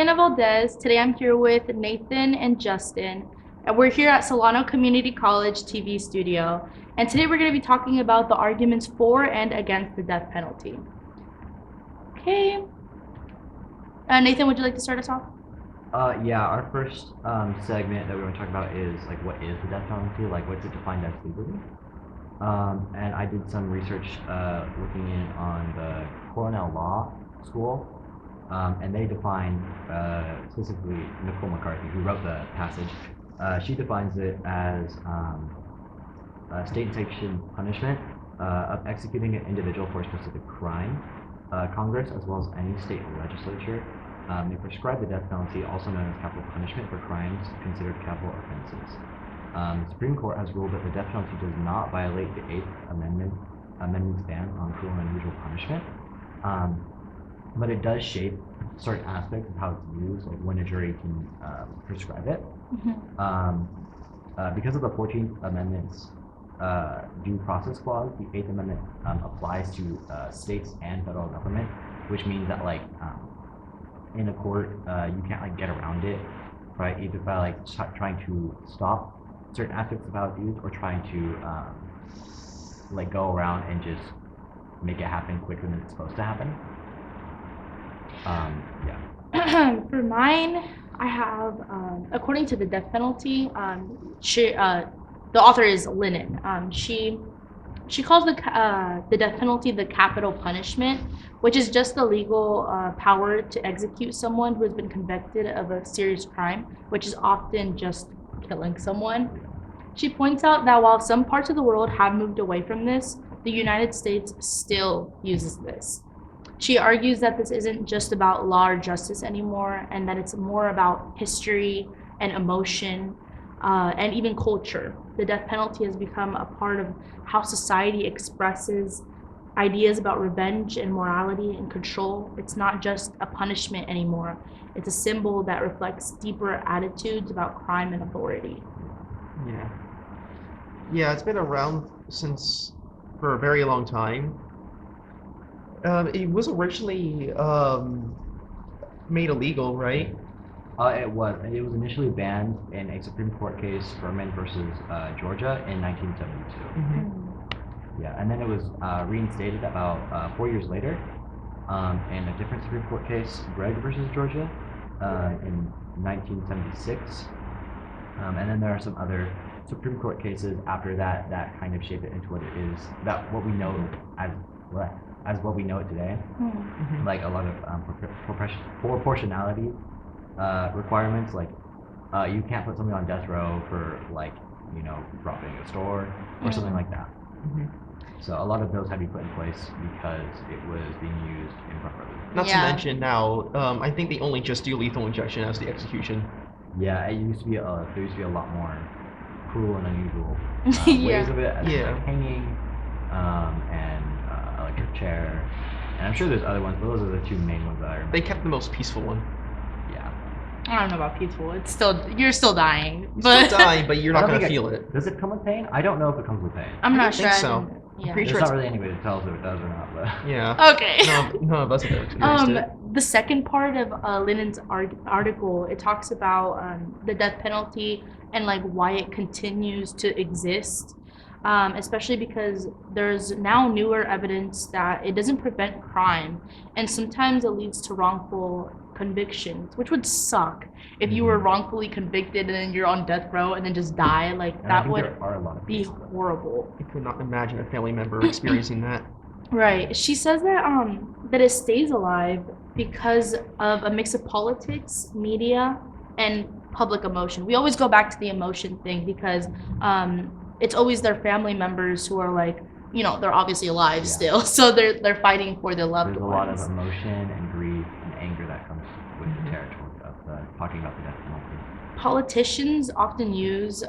Juliana Valdez. Today I'm here with Nathan and Justin, and we're here at Solano Community College TV studio. And today we're going to be talking about the arguments for and against the death penalty. Okay. Nathan, would you like to start us off? Yeah, our first segment that we're going to talk about is like what is the death penalty, like what's it defined as legally. And I did some research looking in on the Cornell Law School, and they define specifically Nicole McCarthy, who wrote the passage. She defines it as state-sanctioned punishment of executing an individual for a specific crime. Congress, as well as any state legislature, may prescribe the death penalty, also known as capital punishment, for crimes considered capital offenses. The Supreme Court has ruled that the death penalty does not violate the Eighth Amendment's ban on cruel and unusual punishment, but it does shape certain aspects of how it's used, like when a jury can prescribe it. Because of the 14th Amendment's due process clause, the Eighth Amendment applies to states and federal government, which means that in a court you can't get around it, right? Either by trying to stop certain aspects of how it's used, or trying to go around and just make it happen quicker than it's supposed to happen. Yeah. For mine, I have, according to the death penalty, the author is Lennon. She calls the death penalty the capital punishment, which is just the legal power to execute someone who has been convicted of a serious crime, which is often just killing someone. She points out that while some parts of the world have moved away from this, the United States still uses this. She argues that this isn't just about law or justice anymore, and that it's more about history and emotion and even culture. The death penalty has become a part of how society expresses ideas about revenge and morality and control. It's not just a punishment anymore. It's a symbol that reflects deeper attitudes about crime and authority. Yeah, it's been around for a very long time. It was originally made illegal, right? It was initially banned in a Supreme Court case, Berman versus Georgia, in 1972. Yeah, and then it was reinstated about 4 years later in a different Supreme Court case, Gregg versus Georgia, in 1976. And then there are some other Supreme Court cases after that kind of shape it into what it is, what we know as what we know it today. Like a lot of proportionality requirements, you can't put somebody on death row for robbing a store or something like that. So a lot of those had to be put in place because it was being used improperly. Not to mention now, I think they only just do lethal injection as the execution. Yeah, there used to be a lot more cruel and unusual ways of it, like hanging and electric chair, and I'm sure there's other ones, but those are the two main ones that I remember. They kept the most peaceful one. Yeah. I don't know about peaceful. You're still dying. Still dying, but you're not going to feel it. Does it come with pain? I don't know if it comes with pain. I'm not sure. I think so. Yeah. Pretty There's not really any way to tell if it does or not, but yeah. Okay. None of us have experienced it. The second part of Lennon's article, it talks about the death penalty and why it continues to exist, especially because there's now newer evidence that it doesn't prevent crime, and sometimes it leads to wrongful convictions, which would suck if you were wrongfully convicted and then you're on death row and then just die. That would be horrible. I could not imagine a family member experiencing that. Right. She says that that it stays alive because of a mix of politics, media, and public emotion. We always go back to the emotion thing because it's always their family members who are they're obviously alive still, so they're fighting for their loved ones. There's a lot of emotion and grief and anger that comes with the territory of talking about the death penalty. Politicians often use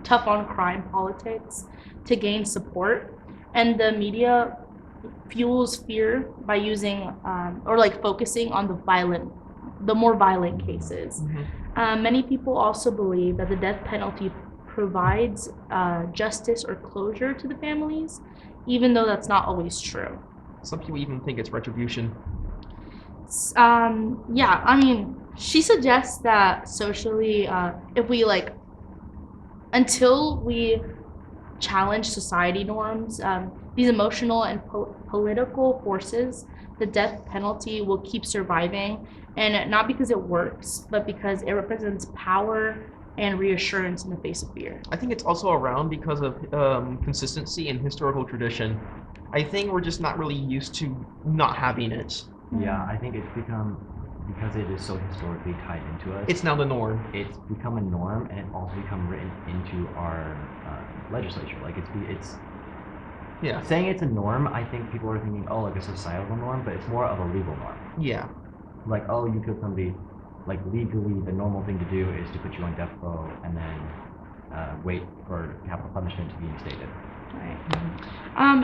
tough on crime politics to gain support, and the media fuels fear by using focusing on the more violent cases. Many people also believe that the death penalty provides justice or closure to the families, even though that's not always true. Some people even think it's retribution. Yeah, I mean, She suggests that socially, if we like, until we challenge society norms, these emotional and political forces, the death penalty will keep surviving, and not because it works, but because it represents power and reassurance in the face of fear. I think it's also around because of consistency and historical tradition. I think we're just not really used to not having it. Yeah, I think it's become, because it is so historically tied into us. It's now the norm. It's become a norm, and it's also become written into our legislature. Like it's Yeah. saying it's a norm. I think people are thinking, oh, like a societal norm, but it's more of a legal norm. Yeah. Like, oh, you killed somebody. Like legally, the normal thing to do is to put you on death row and then wait for capital punishment to be instated. Right.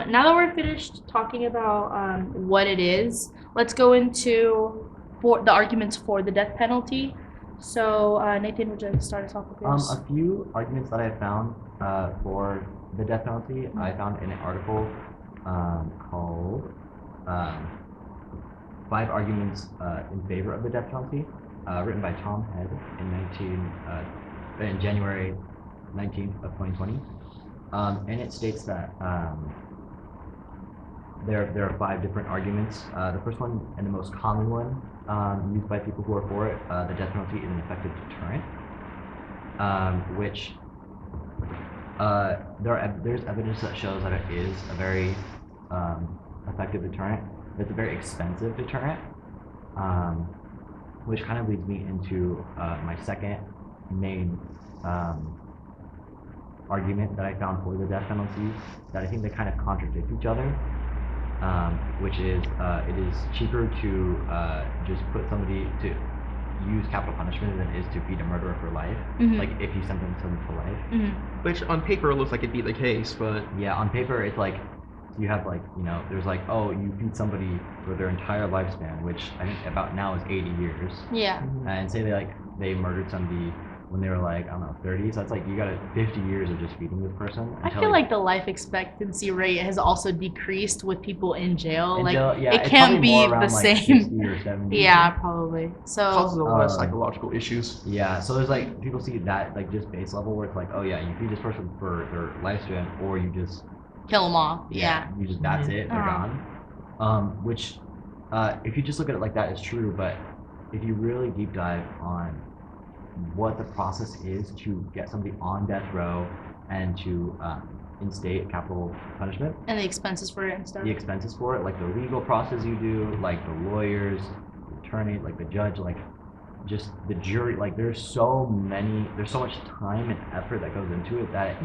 Now that we're finished talking about what it is, let's go into the arguments for the death penalty. So, Nathan, would you like to start us off with this? A few arguments that I found for the death penalty, I found in an article called 5 Arguments in Favor of the Death Penalty, written by Tom Head in January 19th of 2020. And it states that there are 5 different arguments. The first one, and the most common one used by people who are for it, the death penalty is an effective deterrent, which there's evidence that shows that it is a very effective deterrent. It's a very expensive deterrent, which kind of leads me into my second main argument that I found for the death penalty, that I think they kind of contradict each other, which is it is cheaper to just put somebody to use capital punishment than it is to feed a murderer for life. Like if you sentence someone to life. Which on paper looks like it'd be the case, but yeah, on paper it's like you have like, there's like, oh, you feed somebody for their entire lifespan, which I think about now is 80 years. Yeah. And say they murdered somebody when they were like, I don't know, 30, so that's like you got 50 years of just feeding this person. I feel like the life expectancy rate has also decreased with people in jail. Yeah, it can't be the same. 60 or 70. Yeah, probably. So causes a lot of psychological issues. Yeah, so there's like people see that like just base level where it's like, oh yeah, you feed this person for their lifespan, or you just kill them off. Yeah. You just that's it, they're gone. Which, if you just look at it like that, it's true. But if you really deep dive on what the process is to get somebody on death row and to instate capital punishment, and the expenses for it and stuff. The expenses for it, like the legal process you do, like the lawyers, the attorney, like the judge, like just the jury, like there's so much time and effort that goes into it that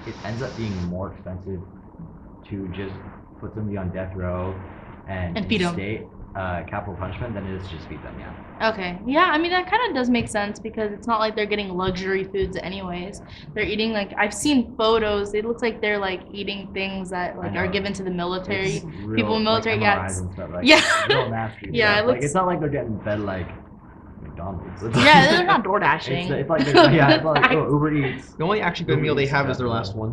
it ends up being more expensive to just put somebody on death row and feed them instate capital punishment than it is to just feed them. Okay. Yeah, I mean that kind of does make sense, because it's not like they're getting luxury foods anyways. They're eating, like, I've seen photos, it looks like they're like eating things that like are given to the military. Real, people in military like, MRIs and stuff, like, yeah. Real nasty. Yeah, it looks like it's not like they're getting fed like McDonald's. Yeah, they're not door dashing. It's like it's like Uber Eats. The only actually good meal they have is their last one.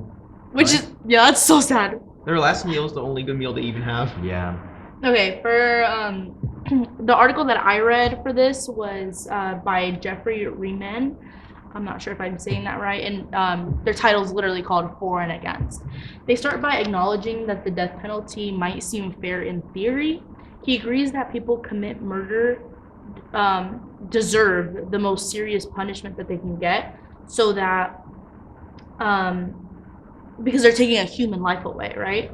Which is that's so sad. Their last meal is the only good meal they even have. Yeah. Okay, for the article that I read for this was by Jeffrey Riemann. I'm not sure if I'm saying that right, and their title is literally called For and Against. They start by acknowledging that the death penalty might seem fair in theory. He agrees that people commit murder deserve the most serious punishment that they can get, so that because they're taking a human life away, right?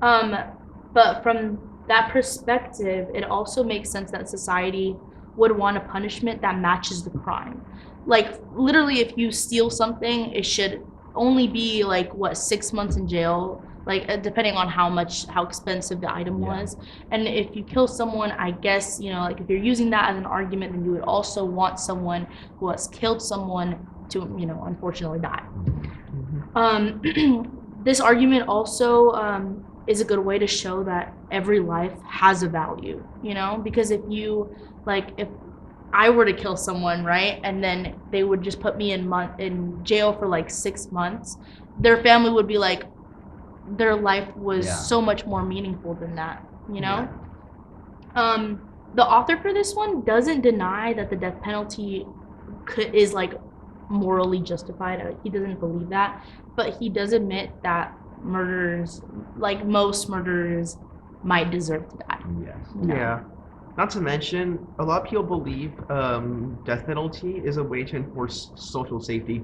But from that perspective, it also makes sense that society would want a punishment that matches the crime. Like, literally, if you steal something, it should only be like 6 months in jail, like depending on how expensive the item was. And if you kill someone, I guess, like if you're using that as an argument, then you would also want someone who has killed someone to, unfortunately die. This argument also is a good way to show that every life has a value, because if I were to kill someone, right, and then they would just put me in jail for 6 months, their family would be like, their life was so much more meaningful than that, the author for this one doesn't deny that the death penalty is like morally justified. He doesn't believe that, but he does admit that murderers, like most murderers, might deserve to die. Yes. Yeah. Not to mention, a lot of people believe death penalty is a way to enforce social safety.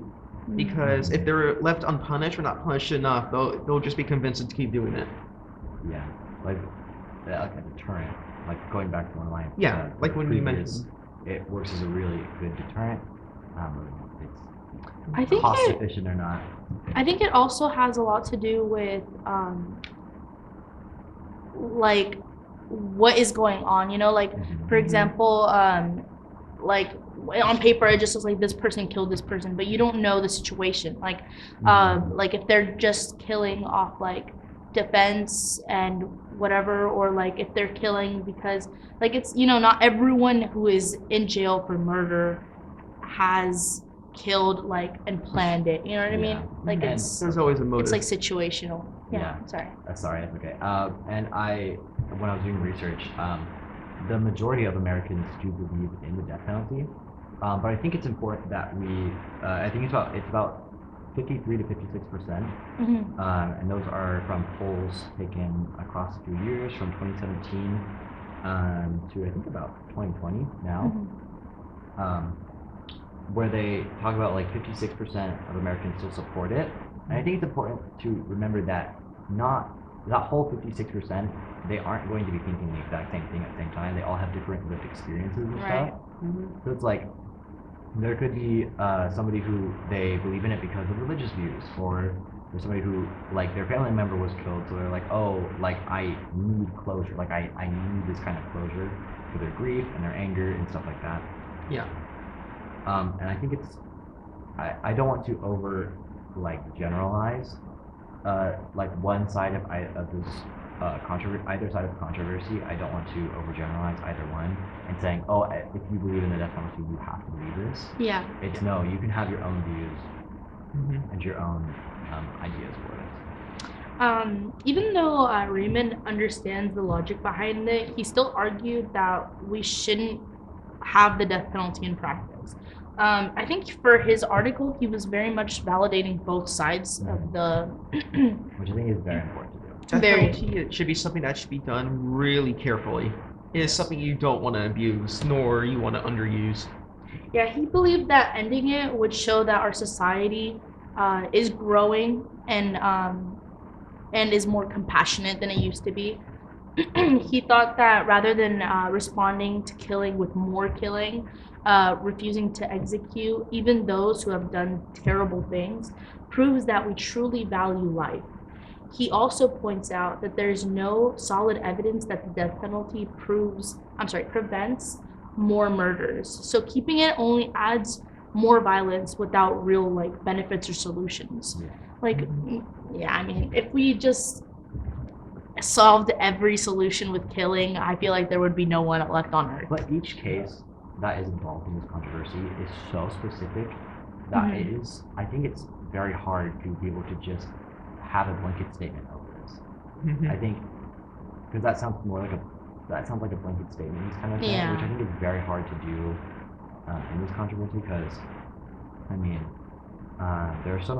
Because if they're left unpunished or not punished enough, they'll just be convinced to keep doing it. Yeah, like a deterrent. Like going back to one of my like when you mentioned, it works as a really good deterrent. I It's think cost efficient or not. I think it also has a lot to do with like what is going on. You know, like for example, like on paper it just looks like this person killed this person, but you don't know the situation. Like if they're just killing off like defense and whatever, or like if they're killing because like it's, you know, not everyone who is in jail for murder has killed like and planned it. You know what I mean? Like And there's always a motive. it's like situational. Yeah. Sorry. Sorry, that's okay. And when I was doing research, the majority of Americans do believe in the death penalty. But I think it's important that I think it's about 53 to 56%. And those are from polls taken across a few years, from 2017 to I think about 2020 now, where they talk about like 56% of Americans still support it. And I think it's important to remember that that whole 56%, they aren't going to be thinking the exact same thing at the same time. They all have different lived experiences and stuff. So it's like there could be somebody who they believe in it because of religious views, or there's somebody who like their family member was killed, so they're like, oh, like I need closure, like I need this kind of closure for their grief and their anger and stuff like that. Yeah. And I think I don't want to generalize like one side of this either side of the controversy. I don't want to overgeneralize either one and saying, oh, if you believe in the death penalty, you have to believe this. Yeah. It's no, you can have your own views and your own ideas for it. Even though Raymond understands the logic behind it, he still argued that we shouldn't have the death penalty in practice. I think for his article, he was very much validating both sides of the. Which I think is very important to do. Death penalty should be something that should be done really carefully. It is something you don't want to abuse, nor you want to underuse. Yeah, he believed that ending it would show that our society is growing and is more compassionate than it used to be. He thought that rather than responding to killing with more killing, refusing to execute even those who have done terrible things, proves that we truly value life. He also points out that there's no solid evidence that the death penalty prevents more murders. So keeping it only adds more violence without real like benefits or solutions. I mean, if we just solved every solution with killing, I feel like there would be no one left on earth. But each case that is involved in this controversy is so specific that I think it's very hard to be able to just have a blanket statement over this. I think because that sounds like a blanket statement kind of thing, which I think is very hard to do in this controversy, because I mean there are so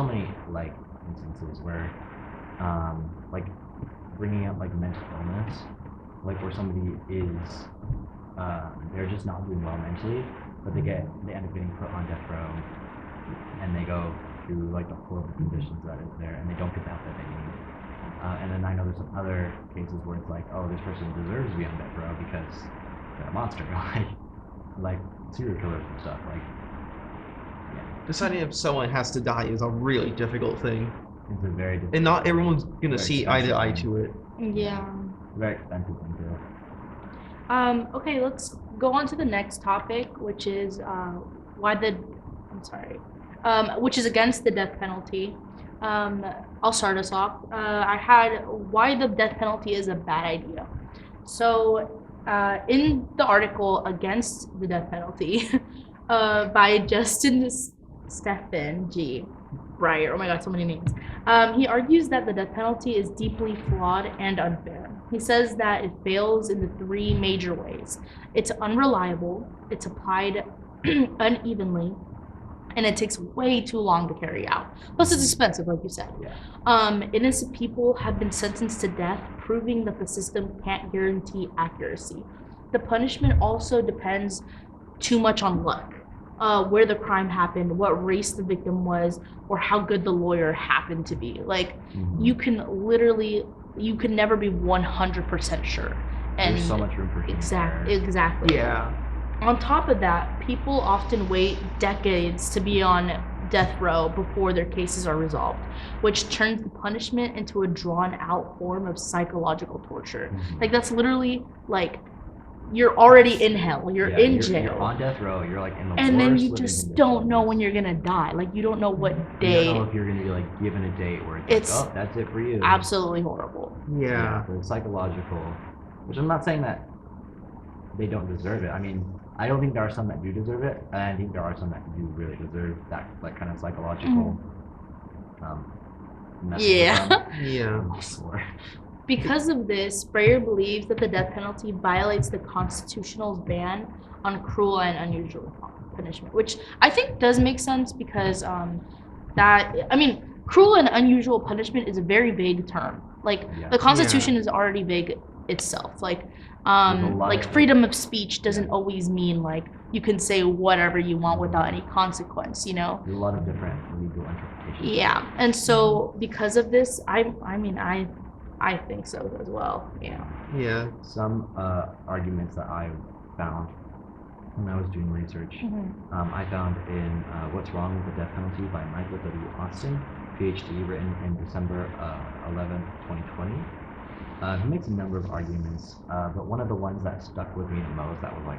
many like instances where like bringing up like mental illness, like where somebody is they're just not doing well mentally, but they end up getting put on death row, and they go through like the horrible conditions that is there, and they don't get the help that they need. And then I know there's some other cases where it's like, oh, this person deserves to be on death row because they're a monster, like serial killers and stuff. Like, deciding if someone has to die is a really difficult thing. It's a very difficult, and not everyone's gonna see eye to eye to it. Yeah. Very expensive thing to do. Okay, let's go on to the next topic, which is which is against the death penalty. I'll start us off. I had why the death penalty is a bad idea. So, in the article against the death penalty by Justin Stephan G. Breyer. Oh my God, so many names. He argues that the death penalty is deeply flawed and unfair. He says that it fails in the three major ways. It's unreliable, it's applied unevenly, and it takes way too long to carry out. Plus, it's expensive, like you said. Yeah. Innocent people have been sentenced to death, proving that the system can't guarantee accuracy. The punishment also depends too much on luck. Where the crime happened, what race the victim was, or how good the lawyer happened to be. Like, you can never be 100% sure. And There's so much room for human error. exactly. Yeah. On top of that, people often wait decades to be on death row before their cases are resolved, which turns the punishment into a drawn-out form of psychological torture. Like, that's literally like you're already in hell, you're Yeah, in jail, You're on death row. You're like in the and then worst you living just don't know conditions. when you're gonna die. Like, you don't know what You day. don't know if you're gonna be like given a date where it's It's like, oh, that's it for you. absolutely horrible. Yeah. The psychological, which I'm not saying that they don't deserve it. I mean, I don't think there are some that do deserve it, and I think there are some that do really deserve that like kind of psychological message with Yeah. them. Yeah. I swear. Because of this, Breyer believes that the death penalty violates the Constitutional's ban on cruel and unusual punishment, which I think does make sense because cruel and unusual punishment is a very vague term. Like, Yeah. the Constitution is already vague itself. Like, There's a lot like of- freedom of speech doesn't Yeah. always mean like you can say whatever you want without any consequence, you know? There's a lot of different legal interpretations. Yeah, and so because of this, I think so as well. Yeah. Yeah. Some arguments that I found when I was doing research, I found in What's Wrong with the Death Penalty by Michael W. Austin, PhD, written in December 11th, 2020. He makes a number of arguments, but one of the ones that stuck with me the most, that was like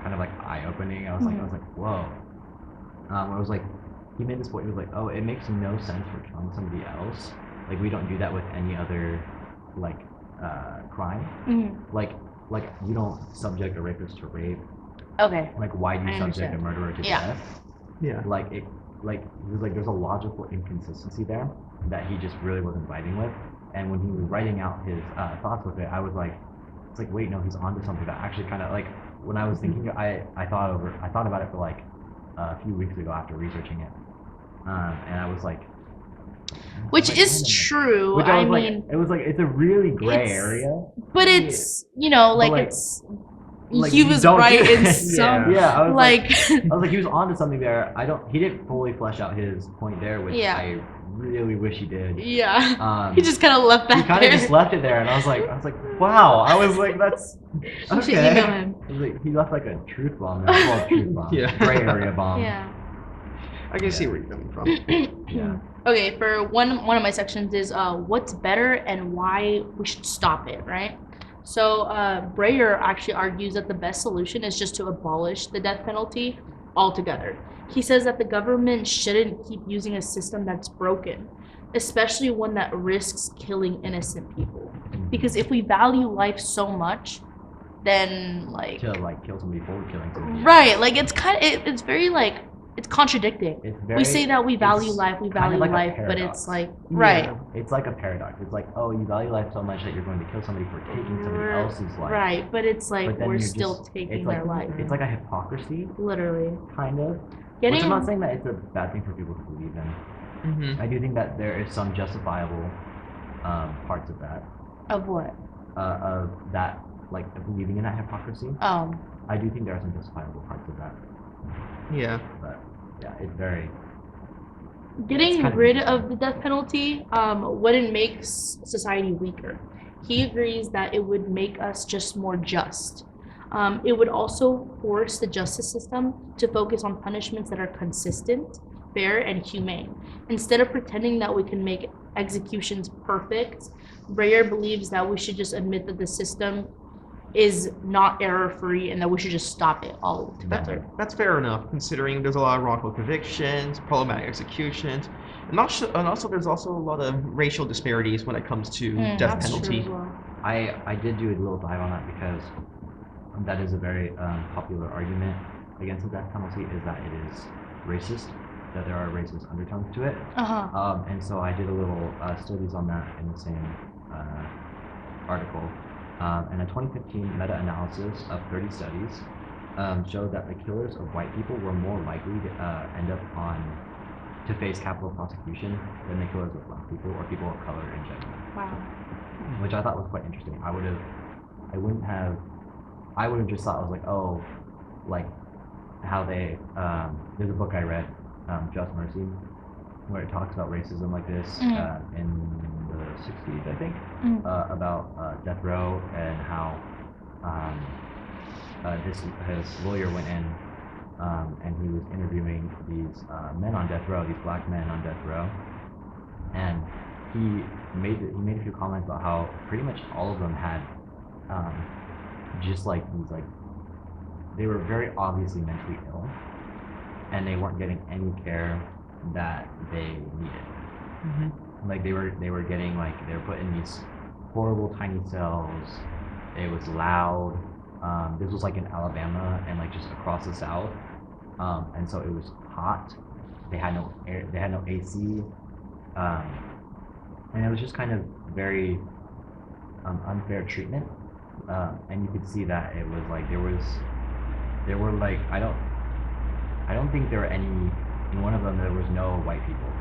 kind of like eye-opening. I was like, whoa. It was like, he made this point. He was like, oh, it makes no sense for killing somebody else. Like, we don't do that with any other like crime. Like you don't subject a rapist to rape. Okay. Like, why do you I subject a understand. murderer to Yeah. death? Yeah. Like it, like he was like, there's a logical inconsistency there that he just really wasn't writing with. And when he was writing out his thoughts with it, I was like, it's like, wait, no, he's onto something. That actually kind of like, when I was thinking, I thought about it for like a few weeks ago after researching it, and I was like, Which like, is wait a minute. true. Which I was like, mean, it was like, it's a really gray it's- area. but it's, you know, like, like- it's like, he you was don't right do in it. some Yeah, I was like I was like, he was onto something there. He didn't fully flesh out his point there, which Yeah. I really wish he did. yeah. He just kind of left he that kind there. of just left it there, and I was like, wow. I was like, that's You should okay. email him. I was like, he left like a truth bomb there. Well, truth bomb. Yeah. Gray area bomb. Yeah. I can see where you're coming from. Yeah. Okay, for one of my sections is what's better and why we should stop it, right? So Breyer actually argues that the best solution is just to abolish the death penalty altogether. He says that the government shouldn't keep using a system that's broken, especially one that risks killing innocent people. Because if we value life so much, then like To like kill somebody for killing somebody. right, like it's very like it's contradicting. It's very, We say that we value it's life, we kind of value like a life, but paradox. it's like right. Yeah. It's like a paradox. It's like, oh, you value life so much that you're going to kill somebody for taking somebody else's life. Right, but it's like But then we're you're still just- taking it's like, their life. It's like a hypocrisy, Literally. kind of. Getting Which I'm not saying that it's a bad thing for people to believe in. Mm-hmm. I do think that there is some justifiable parts of that. Of what? Of that, like believing in that hypocrisy. I do think there are some justifiable parts of that. Yeah. But yeah, it's very. Getting kind of rid interesting. of the death penalty wouldn't make society weaker. He agrees that it would make us just more just. It would also force the justice system to focus on punishments that are consistent, fair, and humane. Instead of pretending that we can make executions perfect, Breyer believes that we should just admit that the system is not error-free and that we should just stop it altogether. That's fair enough, considering there's a lot of wrongful convictions, problematic executions, and also there's also a lot of racial disparities when it comes to death That's true penalty. as well. I did do a little dive on that because that is a very popular argument against the death penalty, is that it is racist. that there are racist undertones to it. And so I did a little studies on that in the same article. And a 2015 meta-analysis of 30 studies showed that the killers of white people were more likely to end up to face capital prosecution than the killers of black people or people of color in general. Wow. Which I thought was quite interesting. I would have just thought, I was like, oh, like how they, there's a book I read, Just Mercy, where it talks about racism like this in the 60s, I think, about death row and how his lawyer went in and he was interviewing these men on death row, these black men on death row, and he made a few comments about how pretty much all of them had just like these like they were very obviously mentally ill, and they weren't getting any care that they needed. Like they were getting like they were put in these horrible tiny cells. It was loud. This was like in Alabama and like just across the South, and so it was hot. They had no air. They had no AC, and it was just kind of very unfair treatment. And you could see that it was like there were like I don't think there were any in one of them there was no white people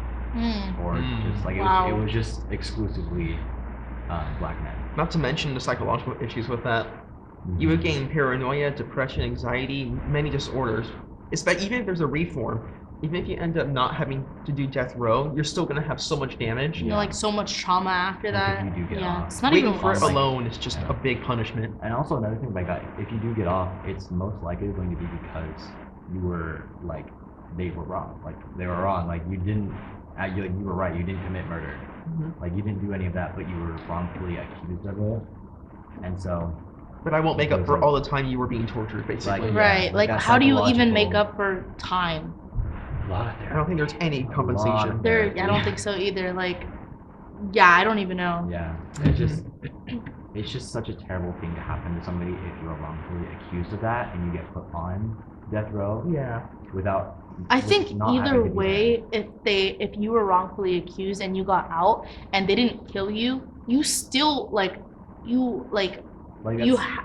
or just like it was just exclusively black men. Not to mention the psychological issues with that. You would gain paranoia, depression, anxiety, many disorders. Even if there's a reform, even if you end up not having to do death row, you're still gonna have so much damage. You know, like so much trauma after that. If you do get off. It's not Waiting even for it like, alone is just a big punishment. And also another thing about if you do get off, it's most likely going to be because you were like they were wrong. Like they were wrong. Like you didn't. You were right. You didn't commit murder. Like you didn't do any of that, but you were wrongfully accused of it. And so. But I won't make up for all the time you were being tortured, basically. Right. Like how do you even make up for time? I don't think there's any compensation. I don't think so either. Like, yeah, I don't even know. Yeah, it's just such a terrible thing to happen to somebody if you are wrongfully accused of that and you get put on death row. Yeah. I think either way, if you were wrongfully accused and you got out and they didn't kill you, you still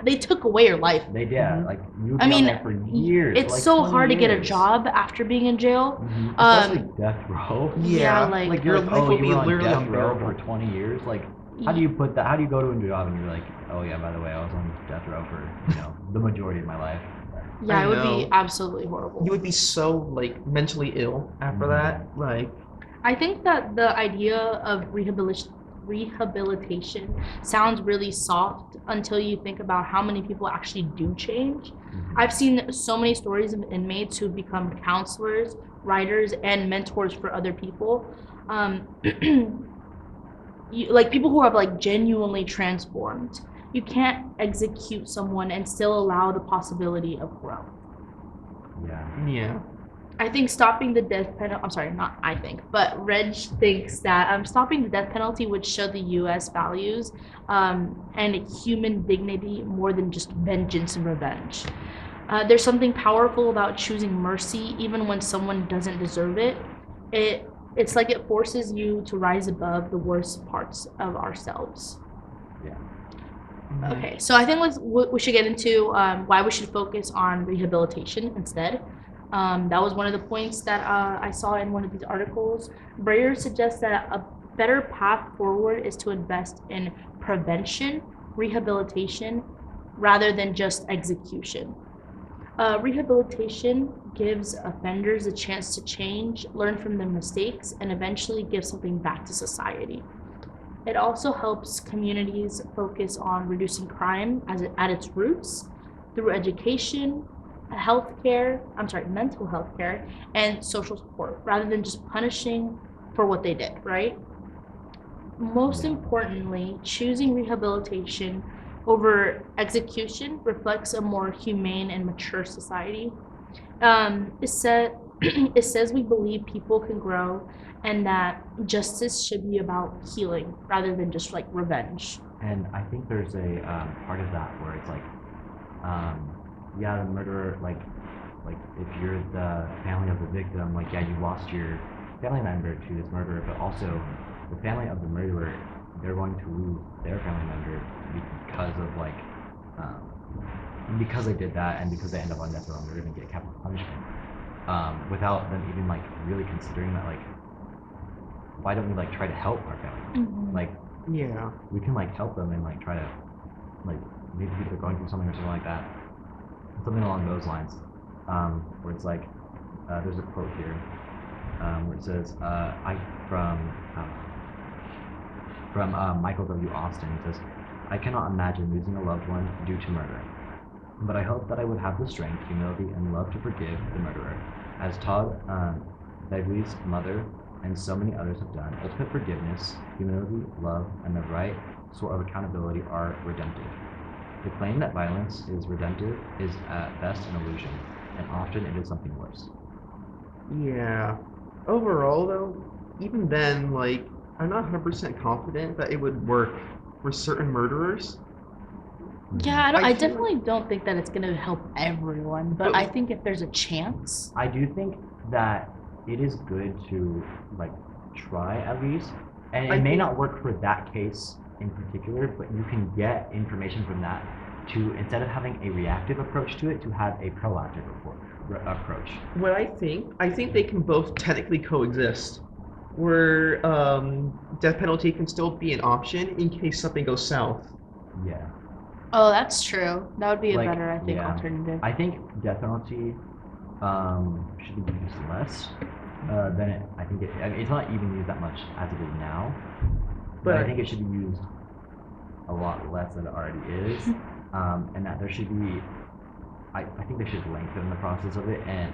they took away your life. They did. Like you would be on there for years. It's like so hard to get a job after being in jail. Especially death row. Yeah, like you're like, oh, you were on death row for 20 years. Like, how do you put that? How do you go to a job and you're like, oh yeah, by the way, I was on death row for the majority of my life. Yeah, it would be absolutely horrible. You would be so like mentally ill after that. Like, I think that the idea of rehabilitation sounds really soft until you think about how many people actually do change. I've seen so many stories of inmates who become counselors, writers, and mentors for other people. Like people who have like genuinely transformed. You can't execute someone and still allow the possibility of growth. Yeah. I think stopping the death penalty, I'm sorry, not I think, but Reg thinks that stopping the death penalty would show the U.S. values and human dignity more than just vengeance and revenge. There's something powerful about choosing mercy even when someone doesn't deserve it. It's like it forces you to rise above the worst parts of ourselves. Yeah. Okay, so I think we should get into why we should focus on rehabilitation instead. That was one of the points that I saw in one of these articles. Breyer suggests that a better path forward is to invest in prevention, rehabilitation, rather than just execution. Rehabilitation gives offenders a chance to change, learn from their mistakes, and eventually give something back to society. It also helps communities focus on reducing crime at its roots through education, mental health care, and social support, rather than just punishing for what they did, right? Most importantly, choosing rehabilitation over execution reflects a more humane and mature society. It says we believe people can grow and that justice should be about healing rather than just like revenge. And I think there's a part of that where it's like, the murderer, like like if you're the family of the victim, like yeah, you lost your family member to this murderer, but also the family of the murderer, they're going to lose their family member because of like because they did that and because they end up on death row and they're going to get capital punishment without them even like really considering that like why don't we like try to help our family like Yeah. we can like help them and like try to like maybe they're going through something or something like that, something along those lines, where it's like there's a quote here where it says from Michael W. Austin. It says, "I cannot imagine losing a loved one due to murder, but I hope that I would have the strength, humility, and love to forgive the murderer, as Todd Begley's mother and so many others have done. Ultimate forgiveness, humility, love, and the right sort of accountability are redemptive. The claim that violence is redemptive is at best an illusion, and often it is something worse." Yeah. Overall, though, even then, like, I'm not 100% confident that it would work for certain murderers. Yeah, I I feel definitely don't think that it's gonna help everyone, but But- I think if there's a chance, I do think that it is good to like try at least, and it I may think- not work for that case in particular, but you can get information from that to instead of having a reactive approach to it, to have a proactive approach. What I think they can both technically coexist, where death penalty can still be an option in case something goes south. Yeah, oh, that's true. That would be a Like, better, I think, yeah. alternative. I think death penalty should be used less than it. I think I mean, it's not even used that much as it is now, but I But- think it should be used a lot less than it already is, and that there should be. I think they should lengthen the process of it and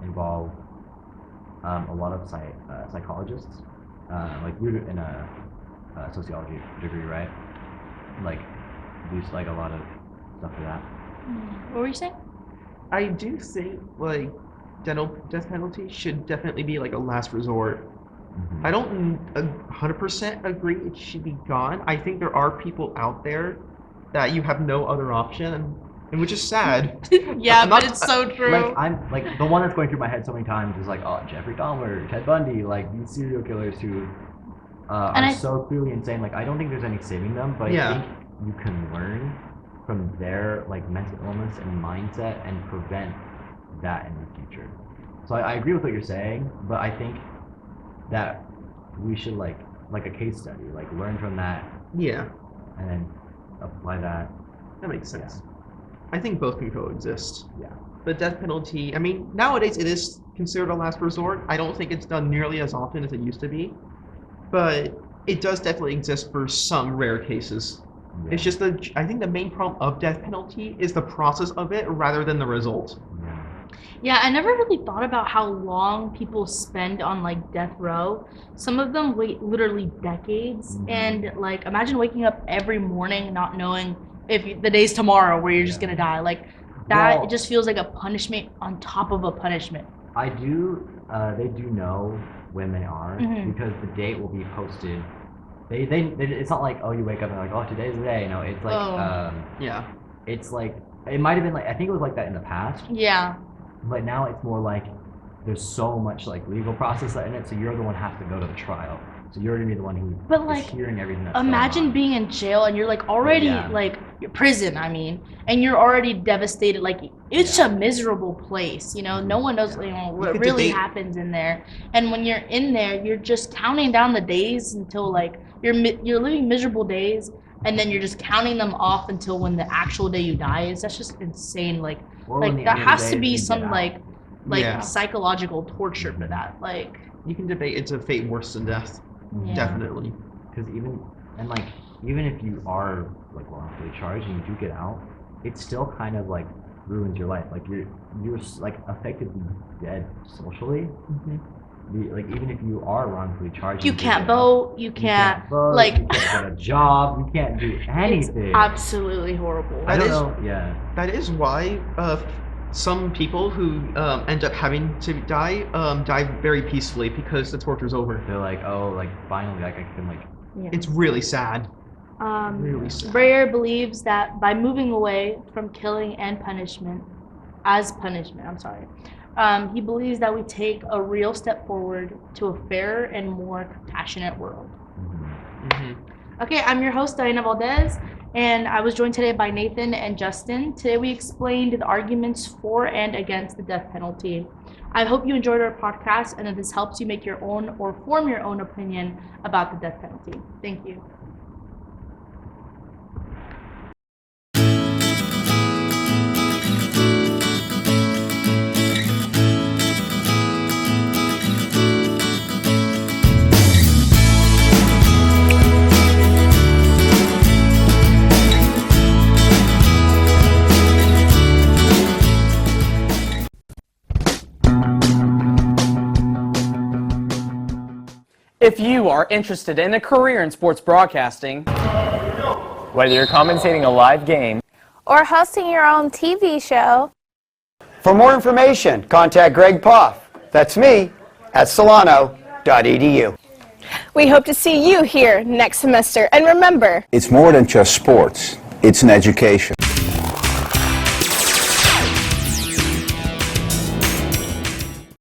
involve a lot of psychologists. Like you're in a sociology degree, right? Like use like a lot of stuff for that. What were you saying? I do think like death penalty should definitely be like a last resort. Mhm. I don't 100% agree it should be gone. I think there are people out there that you have no other option, and which is sad. Yeah, I'm but not- it's so true. Like I'm like the one that's going through my head so many times is like, oh, Jeffrey Dahmer, Ted Bundy, like these serial killers who And are I- so clearly insane. Like I don't think there's any saving them, but Yeah. I think you can learn from their like mental illness and mindset and prevent that in the future. So I agree with what you're saying, but I think that we should like a case study, like learn from that Yeah, and then apply that. that makes sense. I think both can coexist. Yeah. The death penalty, I mean, nowadays it is considered a last resort. I don't think it's done nearly as often as it used to be, but it does definitely exist for some rare cases. Yeah. It's just I think the main problem of death penalty is the process of it rather than the result. Yeah. Yeah, I never really thought about how long people spend on like death row. Some of them wait literally decades, Mhm. and like imagine waking up every morning not knowing if the day's tomorrow where you're just Yeah. gonna die. Like that, Well- it just feels like a punishment on top of a punishment. I do. They do know when they are Mhm. because the date will be posted. They it's not like, oh, you wake up and like, oh, today's the day. No, it's like Oh. Yeah. it's like it might have been like I think it was like that in the past, Yeah. but now it's more like there's so much like legal process in it, so you're the one who has to go to the trial. So you're gonna be the one who But, is like, hearing everything that's going Imagine on. being in jail and you're like already Yeah. like prison, I mean, and you're already devastated. Like it's Yeah. a miserable place, you know. No one knows Yeah. you know, You what could really debate- happens in there. And when you're in there, you're just counting down the days until like you're living miserable days, and then you're just counting them off until when the actual day you die is. That's just insane. Like Or when like the that end of the has day to is be you get some out. like Yeah. psychological torture for that. Like You can debate it's a fate worse than death. yeah. Definitely. Because even if you are like wrongfully charged and you do get out, it still kind of like ruins your life. Like you're like effectively dead socially. Like even if you are wrongfully charged, You and do can't get out, vote. You you can't vote, like. you can't get a job, you can't do It's anything. absolutely horrible. I That don't is- know. Yeah. That is why some people who end up having to die die very peacefully because the torture's over. They're like, oh, like finally, like I can like. Yeah. It's really sad. Um, Really sad. Breyer believes that by moving away from killing and punishment, as punishment. I'm sorry. He believes that we take a real step forward to a fairer and more compassionate world. Okay, I'm your host, Diana Valdez, and I was joined today by Nathan and Justin. Today we explained the arguments for and against the death penalty. I hope you enjoyed our podcast and that this helps you make your own or form your own opinion about the death penalty. Thank you. If you are interested in a career in sports broadcasting, whether you're commentating a live game or hosting your own TV show, for more information, contact Greg Poff. That's me at solano.edu. we hope to see you here next semester. And remember, It's more than just sports. It's an education.